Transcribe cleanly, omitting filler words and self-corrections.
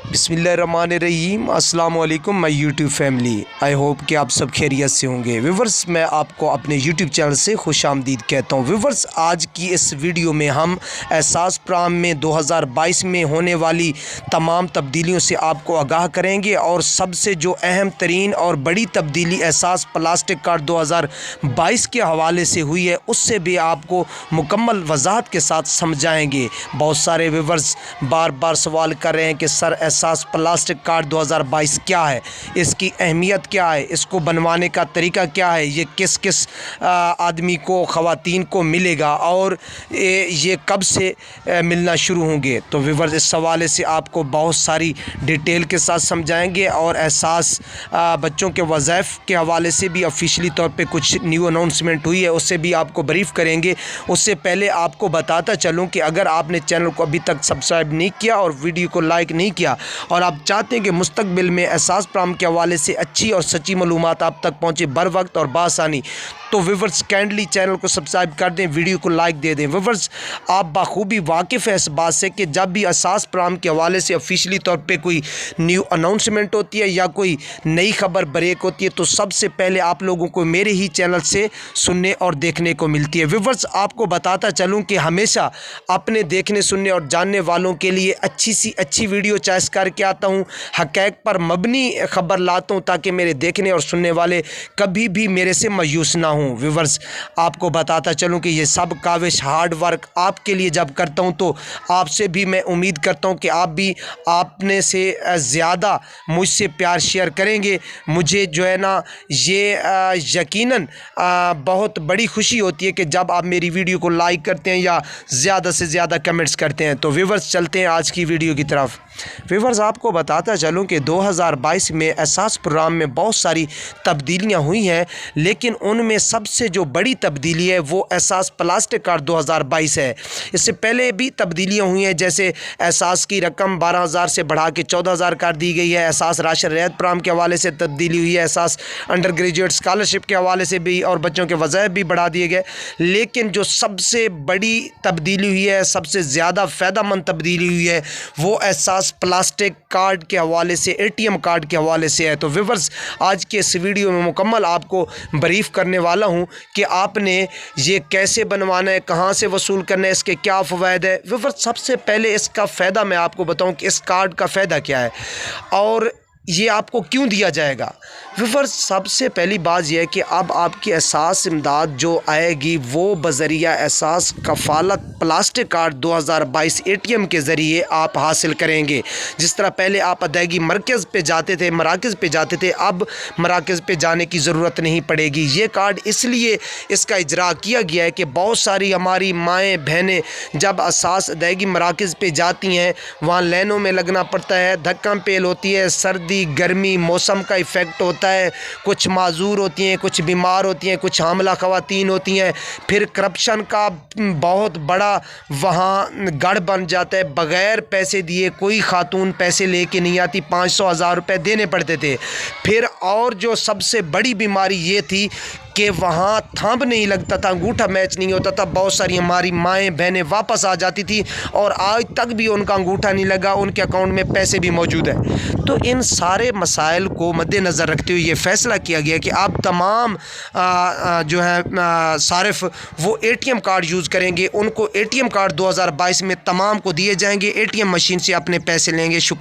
बिस्मिल्लाहिर्रहमानिर्रहीम। अस्सलाम वालेकुम my YouTube family. I hope कि आप सब खैरियत से होंगे। व्यूवर्स, मैं आपको अपने यूट्यूब चैनल से खुशामदीद कहता हूं। व्यूवर्स, आज की इस वीडियो में हम एहसास प्राइम में 2022 में होने वाली तमाम तब्दीलियों से आपको आगाह करेंगे और सबसे जो अहम तरीन और बड़ी तब्दीली एहसास प्लास्टिक कार्ड 2022 के हवाले से हुई है, उससे भी आपको मुकम्मल वजाहत के साथ समझाएंगे। बहुत सारे व्यूवर्स बार बार सवाल कर रहे हैं कि सर एहसास प्लास्टिक कार्ड 2022 क्या है, इसकी अहमियत क्या है, इसको बनवाने का तरीका क्या है, ये किस किस आदमी को, ख़वातीन को मिलेगा और ये कब से मिलना शुरू होंगे। तो व्यूवर्स, इस हवाले से आपको बहुत सारी डिटेल के साथ समझाएंगे और एहसास बच्चों के वज़ाइफ के हवाले से भी ऑफिशियली तौर पे कुछ न्यू अनाउंसमेंट हुई है, उससे भी आपको ब्रीफ़ करेंगे। उससे पहले आपको बताता चलूँ कि अगर आपने चैनल को अभी तक सब्सक्राइब नहीं किया और वीडियो को लाइक नहीं किया और आप चाहते हैं कि मुस्तकबिल में एहसास प्राइम के हवाले से अच्छी और सच्ची मालूमात आप तक पहुँचे बर वक्त और बासानी, तो व्यूवर्स काइंडली चैनल को सब्सक्राइब कर दें, वीडियो को लाइक दे दें। व्यूवर्स, आप बाखूबी वाकिफ़ है इस बात से कि जब भी एहसास प्राइम के हवाले से ऑफिशियली तौर पे कोई न्यू अनाउंसमेंट होती है या कोई नई खबर ब्रेक होती है, तो सबसे पहले आप लोगों को मेरे ही चैनल से सुनने और देखने को मिलती है। व्यूवर्स, आपको बताता चलूँ कि हमेशा अपने देखने, सुनने और जानने वालों के लिए अच्छी सी अच्छी वीडियो चॉइस करके आता हूँ, हक़ाइक़ पर मबनी खबर लाता हूँ ताकि मेरे देखने और सुनने वाले कभी भी मेरे से मायूस ना हूँ। व्यूवर्स, आपको बताता चलूं कि ये सब काविश हार्ड वर्क आपके लिए जब करता हूं, तो आपसे भी मैं उम्मीद करता हूं कि आप भी आपने से ज़्यादा मुझसे प्यार शेयर करेंगे। मुझे जो है ना, ये यकीनन बहुत बड़ी खुशी होती है कि जब आप मेरी वीडियो को लाइक करते हैं या ज़्यादा से ज़्यादा कमेंट्स करते हैं। तो व्यूवर्स, चलते हैं आज की वीडियो की तरफ। व्यूवर्स, आपको बताता चलूं कि 2022 में एहसास प्रोग्राम में बहुत सारी तब्दीलियां हुई हैं, लेकिन उनमें सबसे जो बड़ी तब्दीली है वो एहसास प्लास्टिक कार्ड 2022 है। इससे पहले भी तब्दीलियां हुई हैं, जैसे एहसास की रकम 12,000 से बढ़ा के 14,000 कर दी गई है। एहसास राशन रियायत प्रोग्राम के हवाले से तब्दीली हुई है। एहसास अंडर ग्रेजुएट स्कॉलरशिप के हवाले से भी और बच्चों के वज़ाइफ भी बढ़ा दिए गए। लेकिन जो सबसे बड़ी तब्दीली हुई है, सबसे ज़्यादा फ़ायदेमंद तब्दीली हुई है, वो एहसास प्लास्टिक कार्ड के हवाले से, ATM कार्ड के हवाले से है। तो व्यूवर्स, आज के इस वीडियो में मुकम्मल आपको ब्रीफ़ करने वाला हूं कि आपने ये कैसे बनवाना है, कहां से वसूल करना है, इसके क्या फ़वाइद है। व्यूवर्स, सबसे पहले इसका फ़ायदा मैं आपको बताऊं कि इस कार्ड का फ़ायदा क्या है और ये आपको क्यों दिया जाएगा। व्यूवर्स, सबसे पहली बात यह है कि अब आपकी एहसास इमदाद जो आएगी वो बज़रिया एहसास कफ़ालत प्लास्टिक कार्ड 2022 ATM के ज़रिए आप हासिल करेंगे। जिस तरह पहले आप अदायगी मरकज़ पे जाते थे, मराकज़ पे जाते थे, अब मराकज़ पे जाने की ज़रूरत नहीं पड़ेगी। ये कार्ड इसलिए इसका इजरा किया गया है कि बहुत सारी हमारी माएँ बहनें जब एहसास अदायगी मराकज़ पे जाती हैं, वहाँ लाइनों में लगना पड़ता है, धक्का पेल होती है, सर्दी गर्मी मौसम का इफ़ेक्ट होता है, कुछ माजूर होती हैं, कुछ बीमार होती हैं, कुछ हामला ख़वातीन होती हैं, फिर करप्शन का बहुत बड़ा वहाँ गढ़ बन जाता है। बग़ैर पैसे दिए कोई खातून पैसे लेके नहीं आती, 500-1000 रुपये देने पड़ते थे। फिर और जो सबसे बड़ी बीमारी ये थी कि वहाँ थंब नहीं लगता था, अंगूठा मैच नहीं होता था। बहुत सारी हमारी माएँ बहनें वापस आ जाती थी और आज तक भी उनका अंगूठा नहीं लगा, उनके अकाउंट में पैसे भी मौजूद हैं। तो इन सारे मसाइल को मद्देनज़र रखते हुए ये फ़ैसला किया गया कि अब तमाम जो है सारिफ वो ATM कार्ड यूज़ करेंगे। उनको ATM कार्ड 2022 में तमाम को दिए जाएंगे, ATM मशीन से अपने पैसे लेंगे। शुक्रिया।